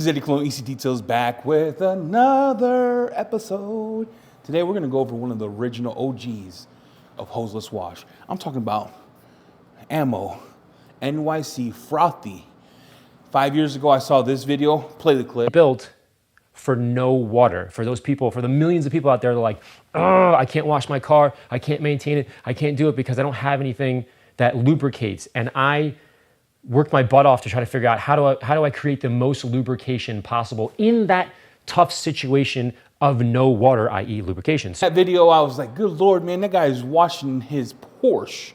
This is Eddie Cologne, EC Details, back with another episode. Today we're going to go over one of the original OGs of hoseless wash. I'm talking about AMMO-NYC frothy. 5 years ago I saw this video, play the clip. Built for no water, for those people, for the millions of people out there that are like, oh, I can't wash my car, I can't maintain it, I can't do it because I don't have anything that lubricates. And I worked my butt off to try to figure out how do I create the most lubrication possible in that tough situation of no water, i.e. lubrication. That video, I was like, good Lord, man, that guy is washing his Porsche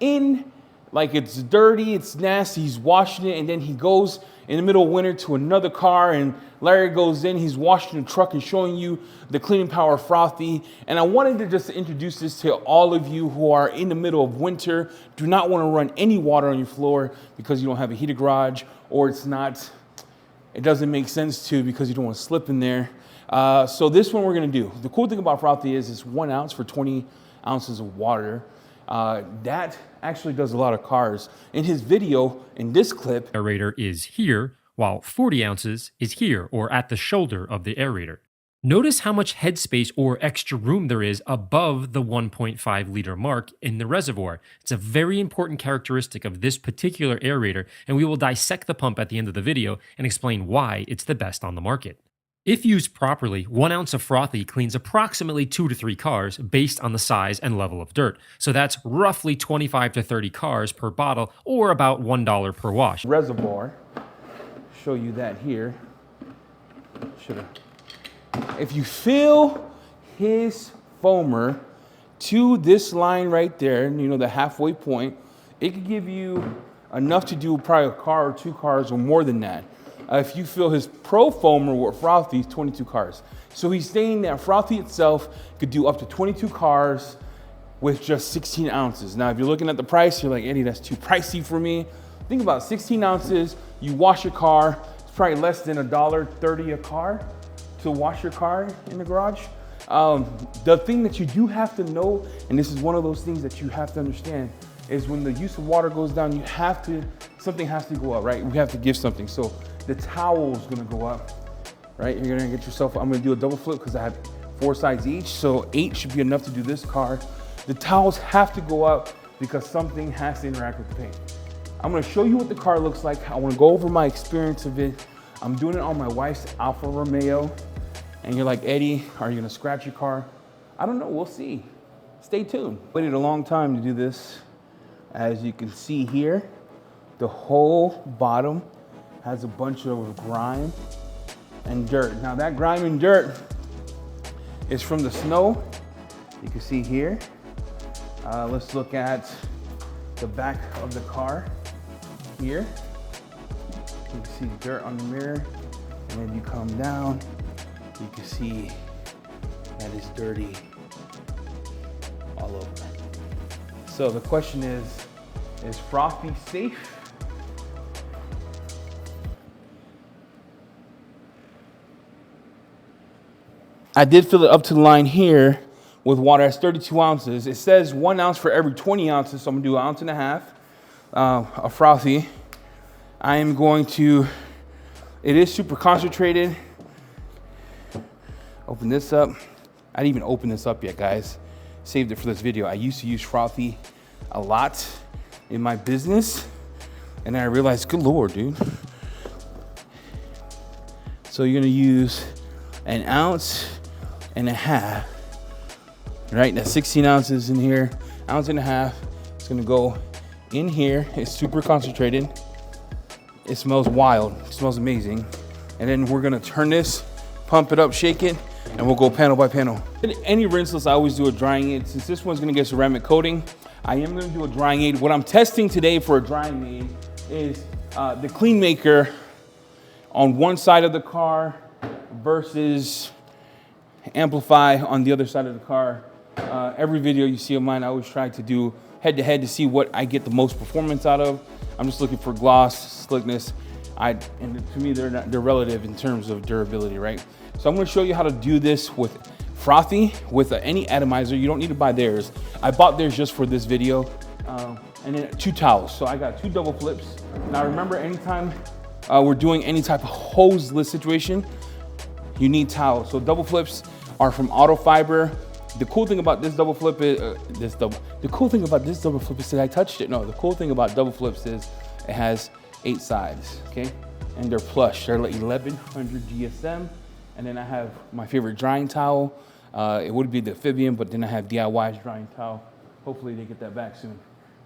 in, like it's dirty, it's nasty, he's washing it, and then he goes in the middle of winter to another car, and Larry goes in, he's washing the truck and showing you the cleaning power frothy. And I wanted to just introduce this to all of you who are in the middle of winter, do not want to run any water on your floor because you don't have a heated garage, or it doesn't make sense to because you don't want to slip in there. So this one we're going to do. The cool thing about frothy is it's 1 ounce for 20 ounces of water. That actually does a lot of cars. In his video, in this clip, Aerator is here, while 40 ounces is here, or at the shoulder of the aerator. Notice how much headspace or extra room there is above the 1.5 liter mark in the reservoir. It's a very important characteristic of this particular aerator, and we will dissect the pump at the end of the video and explain why it's the best on the market. If used properly, 1 ounce of frothy cleans approximately 2 to 3 cars based on the size and level of dirt. So that's roughly 25 to 30 cars per bottle, or about $1 per wash. Reservoir, show you that here. If you fill his foamer to this line right there, you know, the halfway point, it could give you enough to do probably a car or 2 cars or more than that. If you fill his pro foamer with frothy, 22 cars. So he's saying that frothy itself could do up to 22 cars with just 16 ounces. Now, if you're looking at the price, you're like, Eddie, that's too pricey for me. Think about 16 ounces, you wash your car, it's probably less than $1.30 a car to wash your car in the garage. The thing that you do have to know, and this is one of those things that you have to understand, is when the use of water goes down, something has to go up, right? We have to give something. So the towel's gonna go up, right? You're gonna get yourself, I'm gonna do a double flip because I have 4 sides each, so 8 should be enough to do this car. The towels have to go up because something has to interact with the paint. I'm gonna show you what the car looks like. I wanna go over my experience of it. I'm doing it on my wife's Alfa Romeo, and you're like, Eddie, are you gonna scratch your car? I don't know, we'll see. Stay tuned. Waited a long time to do this. As you can see here, the whole bottom has a bunch of grime and dirt. Now that grime and dirt is from the snow. You can see here. Let's look at the back of the car here. You can see the dirt on the mirror, and then you come down, you can see that it's dirty all over. So the question is frothy safe? I did fill it up to the line here with water. That's 32 ounces. It says 1 ounce for every 20 ounces, so I'm gonna do 1.5 ounces of frothy. I am going to, it is super concentrated. Open this up. I didn't even open this up yet, guys. Saved it for this video. I used to use frothy a lot in my business, and then I realized, good Lord, dude. So you're gonna use 1.5 ounces, right? That's 16 ounces in here, 1.5 ounces. It's gonna go in here. It's super concentrated. It smells wild, it smells amazing. And then we're gonna turn this, pump it up, shake it, and we'll go panel by panel. In any rinseless, I always do a drying aid. Since this one's gonna get ceramic coating, I am gonna do a drying aid. What I'm testing today for a drying aid is the CleanMaker on one side of the car versus Amplify on the other side of the car. Every video you see of mine, I always try to do head to head to see what I get the most performance out of. I'm just looking for gloss, slickness. And to me, they're relative in terms of durability, right? So I'm gonna show you how to do this with frothy, with any atomizer. You don't need to buy theirs. I bought theirs just for this video. And then 2 towels. So I got 2 double flips. Now remember, anytime we're doing any type of hoseless situation, you need towels. So double flips are from auto fiber. The cool thing about this double flip is, the cool thing about this double flip is that I touched it. No, the cool thing about double flips is it has 8 sides, okay? And they're plush. They're like 1100 GSM. And then I have my favorite drying towel. It would be the amphibian, but then I have DIY's drying towel. Hopefully they get that back soon.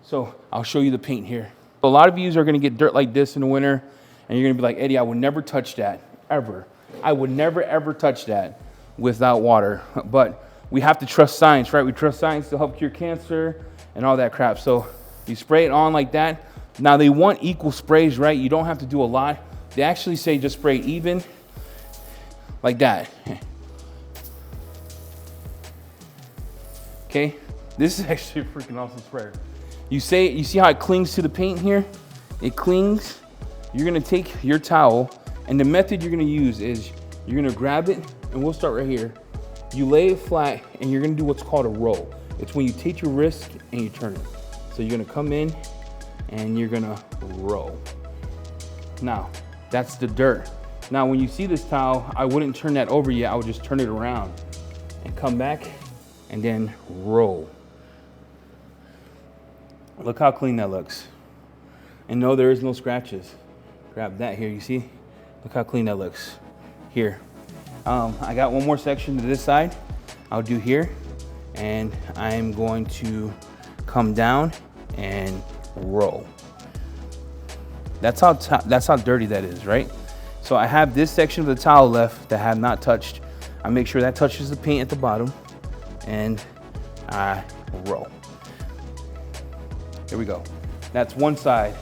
So I'll show you the paint here. A lot of you are gonna get dirt like this in the winter, and you're gonna be like, Eddie, I would never touch that, ever. I would never, ever touch that without water. But we have to trust science, right? We trust science to help cure cancer and all that crap. So you spray it on like that. Now they want equal sprays, right? You don't have to do a lot. They actually say just spray even, like that. Okay, this is actually a freaking awesome sprayer. You see how it clings to the paint here? It clings. You're gonna take your towel, and the method you're gonna use is you're gonna grab it, and we'll start right here. You lay it flat, and you're gonna do what's called a roll. It's when you take your wrist and you turn it. So you're gonna come in, and you're gonna roll. Now, that's the dirt. Now, when you see this towel, I wouldn't turn that over yet. I would just turn it around and come back and then roll. Look how clean that looks. And no, there is no scratches. Grab that here, you see? Look how clean that looks. Here. I got one more section to this side. I'll do here. And I'm going to come down and roll. That's how dirty that is, right? So I have this section of the towel left that I have not touched. I make sure that touches the paint at the bottom, and I roll. Here we go. That's one side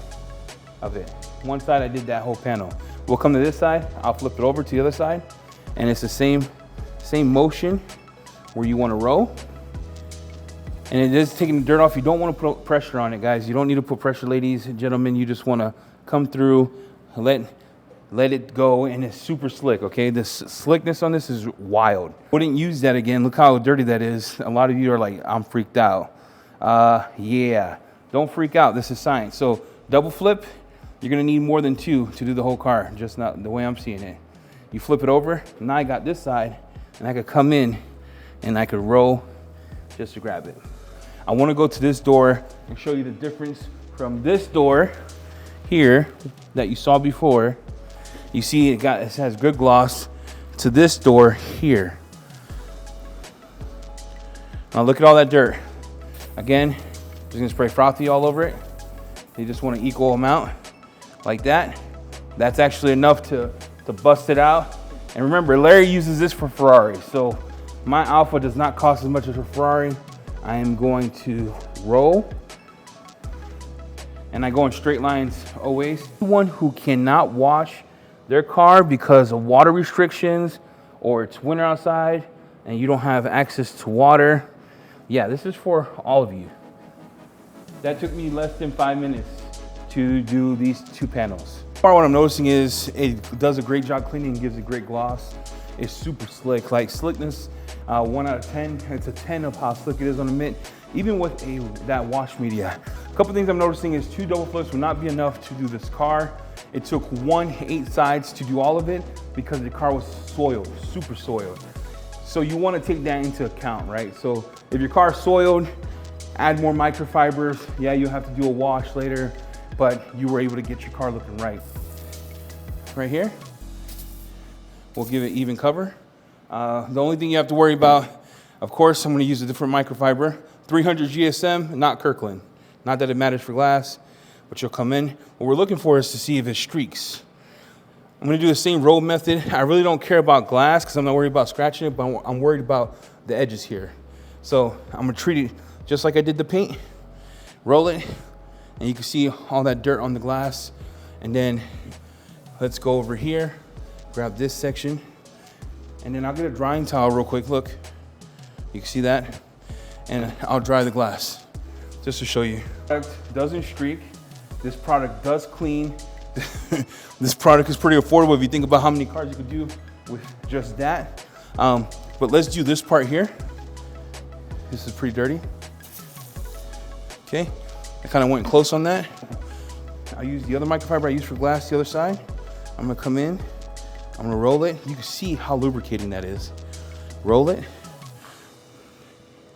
of it. One side I did that whole panel. We'll come to this side, I'll flip it over to the other side, and it's the same motion where you want to roll. And it is taking the dirt off. You don't want to put pressure on it, guys. You don't need to put pressure, ladies and gentlemen. You just want to come through, let it go, and it's super slick, okay? The slickness on this is wild. Wouldn't use that again. Look how dirty that is. A lot of you are like, I'm freaked out. Yeah, don't freak out. This is science. So double flip, you're gonna need more than 2 to do the whole car, just not the way I'm seeing it. You flip it over, now I got this side, and I could come in, and I could roll just to grab it. I wanna go to this door and show you the difference from this door here that you saw before. You see it has good gloss to this door here. Now look at all that dirt. Again, just gonna spray frothy all over it. You just want an equal amount like that. That's actually enough to bust it out. And remember, Larry uses this for Ferrari. So my Alpha does not cost as much as a Ferrari. I am going to roll. And I go in straight lines always. Anyone who cannot wash their car because of water restrictions, or it's winter outside and you don't have access to water, yeah, this is for all of you. That took me less than 5 minutes to do these 2 panels. What I'm noticing is it does a great job cleaning, gives a great gloss. It's super slick, like slickness, 1 out of 10. It's a 10 of how slick it is on the mitt, even with that wash media. A couple things I'm noticing is 2 double flips would not be enough to do this car. It took 8 sides to do all of it because the car was soiled, super soiled. So you want to take that into account, right? So if your car is soiled, add more microfibers. Yeah, you'll have to do a wash later, but you were able to get your car looking right. Right here, we'll give it even cover. The only thing you have to worry about, of course, I'm going to use a different microfiber, 300 GSM, not Kirkland. Not that it matters for glass, but you'll come in. What we're looking for is to see if it streaks. I'm gonna do the same roll method. I really don't care about glass because I'm not worried about scratching it, but I'm worried about the edges here. So I'm gonna treat it just like I did the paint, roll it, and you can see all that dirt on the glass. And then let's go over here, grab this section, and then I'll get a drying towel real quick. Look, you can see that, and I'll dry the glass just to show you. Product doesn't streak. This product does clean. This product is pretty affordable if you think about how many cars you could do with just that. But let's do this part here. This is pretty dirty. Okay, I kind of went close on that. I used the other microfiber I used for glass the other side. I'm gonna come in, I'm gonna roll it. You can see how lubricating that is. Roll it,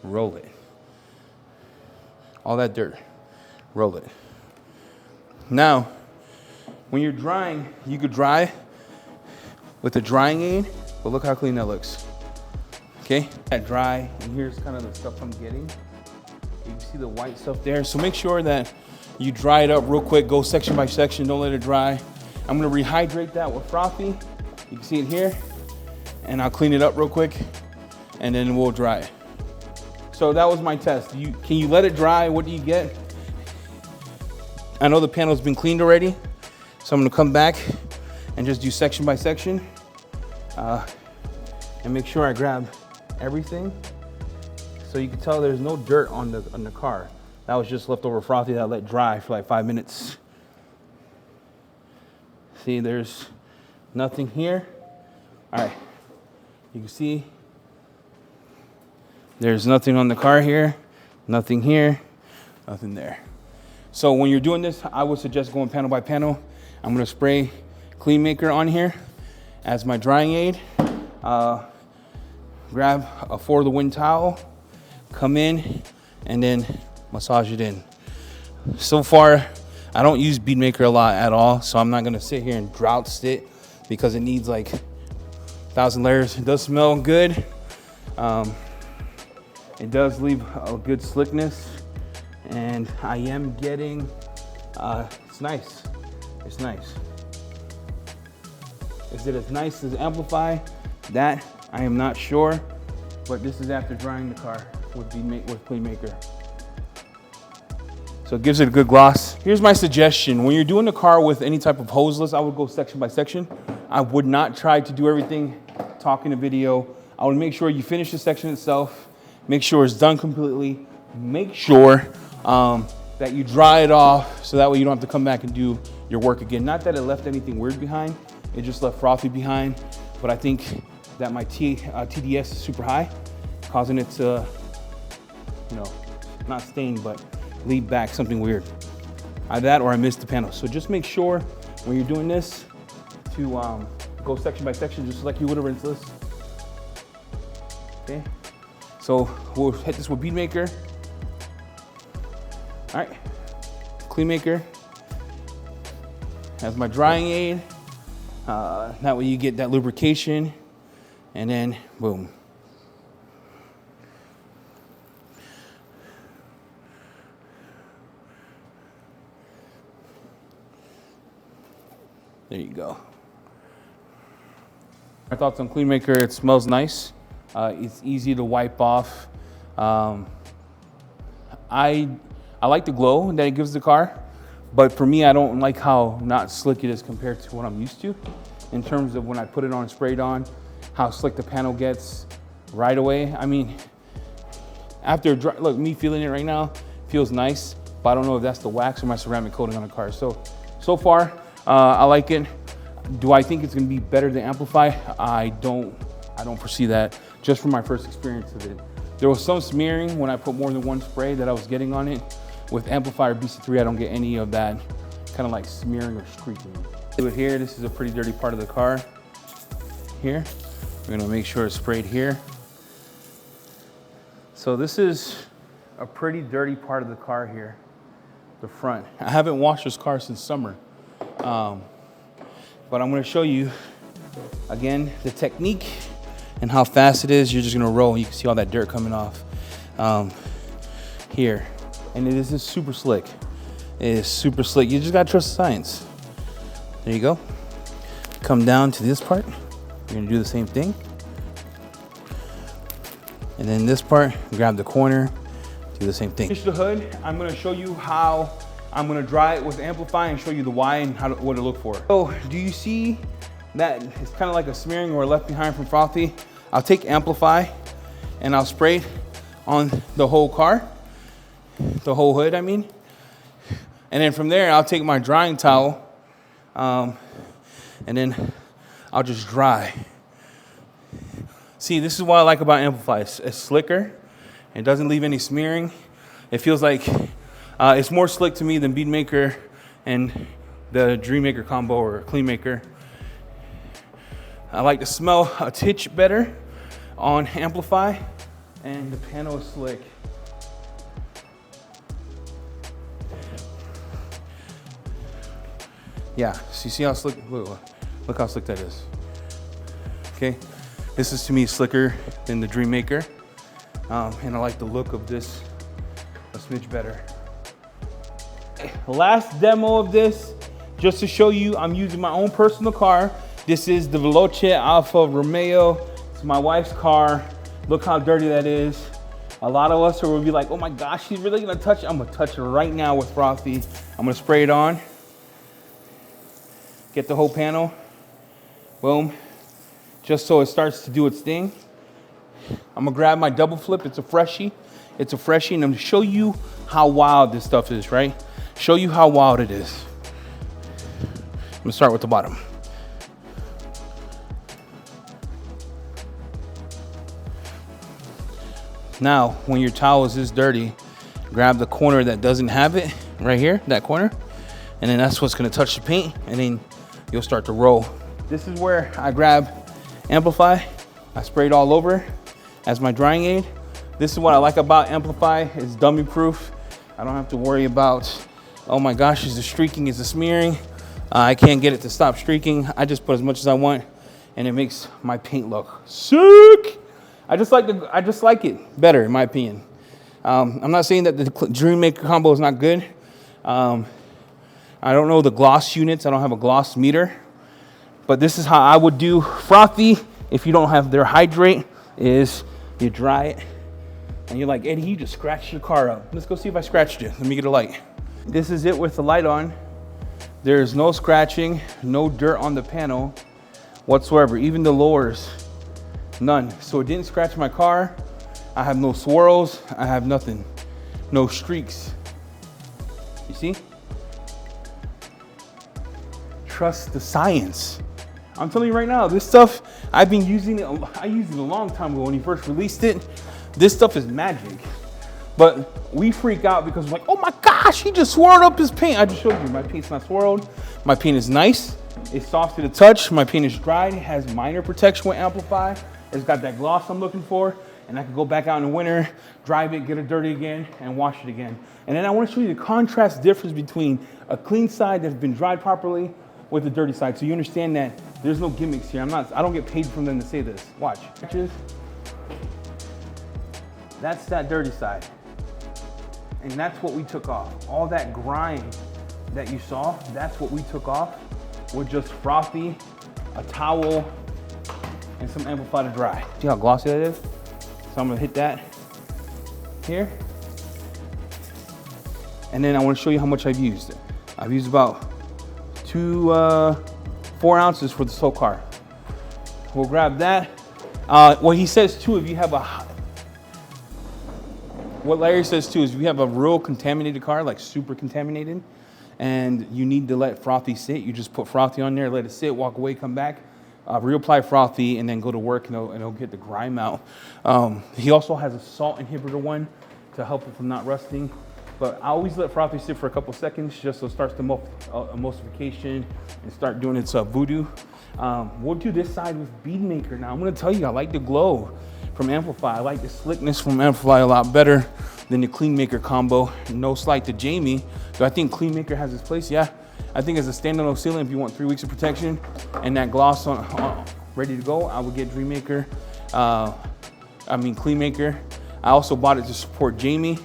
roll it. All that dirt, roll it. Now, when you're drying, you could dry with a drying aid, but look how clean that looks. Okay, that dry, and here's kind of the stuff I'm getting. You can see the white stuff there. So make sure that you dry it up real quick, go section by section, don't let it dry. I'm gonna rehydrate that with frothy. You can see it here, and I'll clean it up real quick, and then we'll dry it. So that was my test. Can you let it dry? What do you get? I know the panel's been cleaned already, so I'm gonna come back and just do section by section, and make sure I grab everything. So you can tell there's no dirt on the car. That was just leftover frothy that I let dry for like 5 minutes. See, there's nothing here. All right, you can see there's nothing on the car here, nothing here, nothing there. So when you're doing this, I would suggest going panel by panel. I'm gonna spray CleanMaker on here as my drying aid. Grab a For the Win towel, come in, and then massage it in. So far, I don't use BeadMaker a lot at all, so I'm not gonna sit here and drought it because it needs like 1,000 layers. It does smell good. It does leave a good slickness, and I am getting, it's nice, it's nice. Is it as nice as Amplify? That I am not sure, but this is after drying the car with CleanMaker. So it gives it a good gloss. Here's my suggestion. When you're doing the car with any type of hoseless, I would go section by section. I would not try to do everything talking a video. I would make sure you finish the section itself, make sure it's done completely, make sure that you dry it off so that way you don't have to come back and do your work again. Not that it left anything weird behind, it just left frothy behind, but I think that my TDS is super high, causing it to, you know, not stain, but leave back something weird. Either that or I missed the panel. So just make sure when you're doing this to go section by section, just like you would a rinseless. Okay, so we'll hit this with BeadMaker. All right, CleanMaker as my drying aid. That way you get that lubrication, and then boom. There you go. My thoughts on CleanMaker: it smells nice. It's easy to wipe off. I like the glow that it gives the car, but for me, I don't like how not slick it is compared to what I'm used to. In terms of when I put it on, sprayed on, how slick the panel gets right away. I mean, after look, me feeling it right now feels nice, but I don't know if that's the wax or my ceramic coating on the car. So far, I like it. Do I think it's gonna be better than Amplify? I don't foresee that, just from my first experience of it. There was some smearing when I put more than one spray that I was getting on it. With Amplify or BC3, I don't get any of that kind of like smearing or streaking. Do it here. This is a pretty dirty part of the car. Here, we're gonna make sure it's sprayed here. So this is a pretty dirty part of the car here, the front. I haven't washed this car since summer. But I'm gonna show you, again, the technique and how fast it is. You're just gonna roll. You can see all that dirt coming off here. And it is super slick. It is super slick. You just gotta trust the science. There you go. Come down to this part. You're gonna do the same thing. And then this part, grab the corner, do the same thing. Finish the hood. I'm gonna show you how I'm gonna dry it with Amplify and show you the why and what to look for. So do you see that it's kind of like a smearing or left behind from frothy? I'll take Amplify and I'll spray it on the whole car, the whole hood, I mean. And then from there, I'll take my drying towel and then I'll just dry. See, this is what I like about Amplify. It's slicker. It doesn't leave any smearing. It feels like it's more slick to me than BeadMaker and the DreamMaker combo or CleanMaker. I like the smell a titch better on Amplify, and the panel is slick. Yeah, so you see how slick, look how slick that is. Okay, this is to me slicker than the DreamMaker, and I like the look of this a smidge better. Last demo of this, just to show you, I'm using my own personal car. This is the Veloce Alfa Romeo. It's my wife's car. Look how dirty that is. A lot of us will be like, oh my gosh, she's really gonna touch it. I'm gonna touch it right now with Frothy. I'm gonna spray it on. Get the whole panel, boom, just so it starts to do its thing. I'm gonna grab my double flip, it's a freshie, and I'm gonna show you how wild this stuff is, right? Show you how wild it is. I'm gonna start with the bottom. Now, when your towel is this dirty, grab the corner that doesn't have it, right here, that corner, and then that's what's gonna touch the paint, and then you'll start to roll. This is where I grab Amplify. I spray it all over as my drying aid. This is what I like about Amplify. It's dummy proof. I don't have to worry about, oh my gosh, is the streaking, is the smearing? I can't get it to stop streaking. I just put as much as I want, and it makes my paint look sick. I just like it better, in my opinion. I'm not saying that the DreamMaker combo is not good. I don't know the gloss units. I don't have a gloss meter. But this is how I would do Frothy if you don't have their hydrate, is you dry it. And you're like, Eddie, you just scratched your car up. Let's go see if I scratched it. Let me get a light. This is it with the light on. There's no scratching, no dirt on the panel whatsoever. Even the lowers, none. So it didn't scratch my car. I have no swirls. I have nothing. No streaks. You see? Trust the science. I'm telling you right now, this stuff, I've been using it, I used it a long time ago when he first released it. This stuff is magic. But we freak out because we're like, oh my gosh, he just swirled up his paint. I just showed you, my paint's not swirled. My paint is nice. It's soft to the touch. My paint is dried. It has minor protection with Amplify. It's got that gloss I'm looking for. And I can go back out in the winter, drive it, get it dirty again, and wash it again. And then I want to show you the contrast difference between a clean side that's been dried properly with the dirty side, so you understand that there's no gimmicks here. I don't get paid from them to say this. Watch. That's that dirty side. And that's what we took off. All that grime that you saw, that's what we took off with just Frothy, a towel, and some Amplify to dry. See how glossy that is? So I'm gonna hit that here. And then I wanna show you how much I've used. I've used about 4 ounces for this whole car. We'll grab that. What he says too, if you have what Larry says too, is if you have a real contaminated car, like super contaminated, and you need to let Frothy sit, you just put Frothy on there, let it sit, walk away, come back, reapply Frothy, and then go to work, and it'll get the grime out. He also has a salt inhibitor one to help it from not rusting. But I always let Frothy sit for a couple seconds just so it starts the emulsification and start doing its voodoo. We'll do this side with BeadMaker now. I'm gonna tell you, I like the glow from Amplify. I like the slickness from Amplify a lot better than the CleanMaker combo. No slight to Jamie. Do I think CleanMaker has its place? Yeah. I think as a standalone sealant, if you want 3 weeks of protection and that gloss on ready to go, I would get CleanMaker. I also bought it to support Jamie.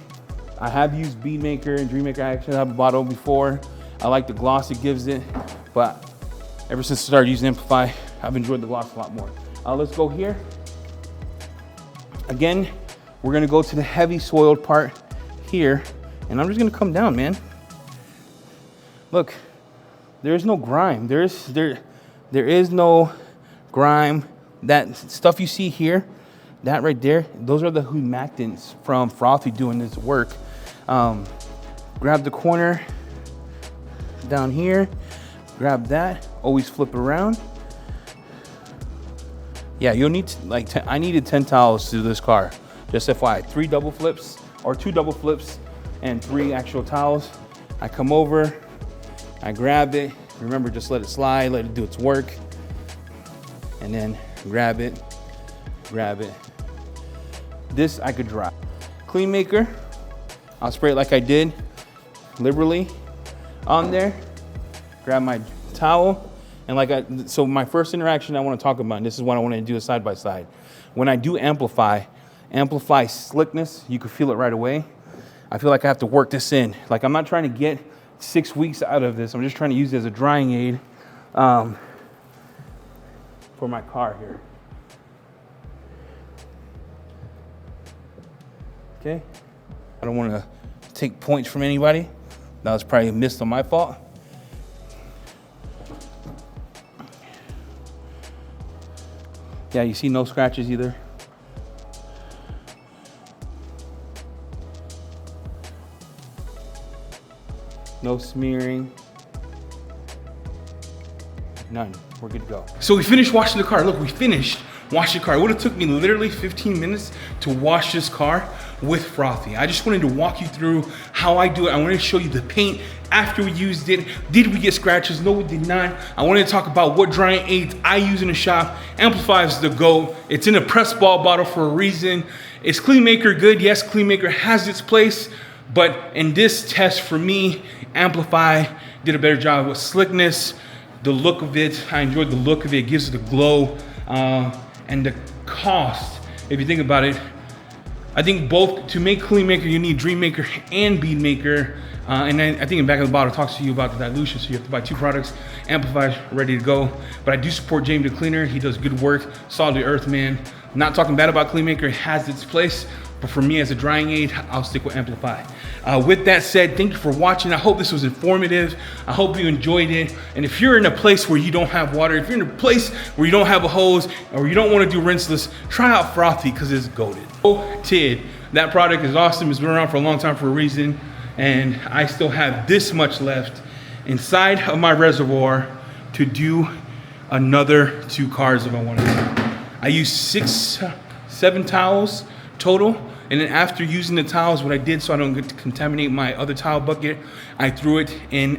I have used BeadMaker and DreamMaker. I actually have a bottle before. I like the gloss it gives it, but ever since I started using Amplify, I've enjoyed the gloss a lot more. Let's go here. Again, we're gonna go to the heavy soiled part here, and I'm just gonna come down, man. Look, there is no grime. There is no grime. That stuff you see here, that right there, those are the humectants from Frothy doing this work. Grab the corner down here, grab that, always flip it around. Yeah, you'll need I needed 10 towels to do this car. Just FYI, 3 double flips or 2 double flips and 3 actual towels. I come over, I grab it. Remember, just let it slide, let it do its work. and then grab it. This I could dry. CleanMaker, I'll spray it like I did, liberally on there. Grab my towel, and so my first interaction I want to talk about, and this is what I want to do a side by side. When I do amplify slickness, you can feel it right away. I feel like I have to work this in. Like I'm not trying to get 6 weeks out of this. I'm just trying to use it as a drying aid for my car here. Okay. I don't want to take points from anybody. That was probably a miss on my fault. Yeah, you see no scratches either. No smearing. None. We're good to go. So we finished washing the car. Look, we finished washing the car. It would have took me literally 15 minutes to wash this car with Frothy. I just wanted to walk you through how I do it. I wanted to show you the paint after we used it. Did we get scratches? No, we did not. I wanted to talk about what drying aids I use in the shop. Amplify is the GOAT. It's in a press ball bottle for a reason. Is CleanMaker good? Yes, CleanMaker has its place. But in this test for me, Amplify did a better job with slickness, the look of it. I enjoyed the look of it. It gives it a glow. And the cost, if you think about it, I think both, to make CleanMaker, you need DreamMaker and BeadMaker. And then I think in the back of the bottle talks to you about the dilution, so you have to buy 2 products. Amplify ready to go. But I do support James the Cleaner. He does good work. Solid the earth, man. Not talking bad about CleanMaker. It has its place. But for me as a drying aid, I'll stick with Amplify. With that said, thank you for watching. I hope this was informative. I hope you enjoyed it. And if you're in a place where you don't have water, if you're in a place where you don't have a hose, or you don't want to do rinseless, try out Frothy because it's goated. Tid. That product is awesome. It's been around for a long time for a reason. And I still have this much left inside of my reservoir to do another 2 cars if I wanted to. I use 7 towels total. And then after using the towels, what I did so I don't get to contaminate my other towel bucket, I threw it in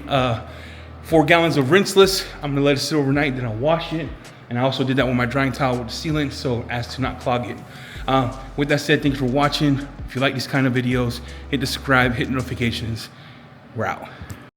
4 gallons of rinseless. I'm gonna let it sit overnight, then I'll wash it. And I also did that with my drying towel with the sealant so as to not clog it. With that said, thanks for watching. If you like these kind of videos, hit the subscribe, hit notifications. We're out.